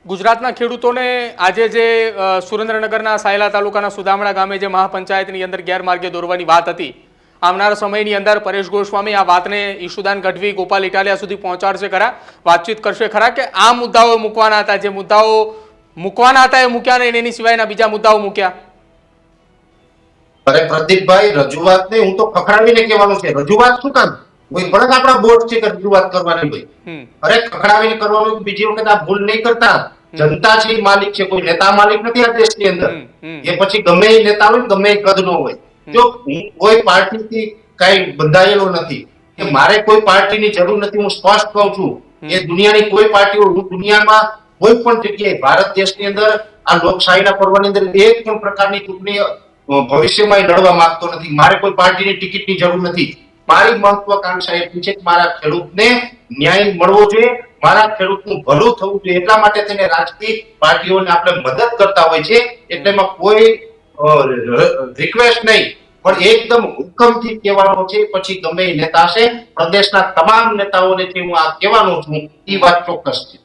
ગુજરાતના ખેડૂતોને આજે જે સુરેન્દ્રનગરના સાયલા તાલુકાના સુદામડા ગામે જે મહાપંચાયતની અંદર ગેરમાર્ગે દોરવાની વાત હતી, આવનારા સમયની અંદર પરેશ ગોસ્વામી આ વાતને ઈશુદાન ગઢવી, ગોપાલ ઇટાલિયા સુધી પહોંચાડશે ખરા, વાતચીત કરશે ખરા કે આ મુદ્દાઓ મૂકવાના હતા, જે મુદ્દાઓ મૂકવાના હતા એ મૂક્યા નહીં, એની સિવાયના બીજા મુદ્દાઓ મૂક્યા? અરે પ્રદીપભાઈ, રજૂઆત ને હું તો ખખડાવીને કહેવાનું છે. રજૂઆત શું કામ? કોઈ ભલે આપણા બોર્ડ છે કે રજૂઆત કરવાની ભાઈ, અરે ખખડાવીને કરવાનું. બીજી વખત આ ભૂલ નહીં કરતા. જનતા છે એ માલિક છે, કોઈ નેતા માલિક નથી આ દેશની અંદર. એ પછી ગમે એ નેતા હોય, ગમે એ કદ નો હોય. જો હું કોઈ પાર્ટીથી કઈ બંધાયેલો નથી કે મારે કોઈ પાર્ટીની જરૂર નથી, હું સ્પષ્ટ કહું છું. એ દુનિયાની કોઈ પાર્ટી હોય, હું દુનિયામાં કોઈ પણ જગ્યાએ ભારત દેશની અંદર આ લોકશાહીના પર્વની અંદર એક પણ પ્રકારની ચૂંટણી ભવિષ્યમાં લડવા માંગતો નથી. મારે કોઈ પાર્ટીની ટિકિટની જરૂર નથી. મારી મહત્વાકાંક્ષા એટલી છે કે મારા ખેડૂતને ન્યાય મળવો જોઈએ, મારા ખેડૂતનું ભલું થવું જોઈએ. એટલા માટે તેને રાજકીય પાર્ટીઓને આપણે મદદ કરતા હોય છે. એટલે એમાં કોઈ રિક્વેસ્ટ નહીં, પણ એકદમ હુકમથી કહેવાનો છે. પછી ગમે એ નેતા છે, પ્રદેશના તમામ નેતાઓને હું આ કહેવાનો છું, એ વાત ચોક્કસ છે.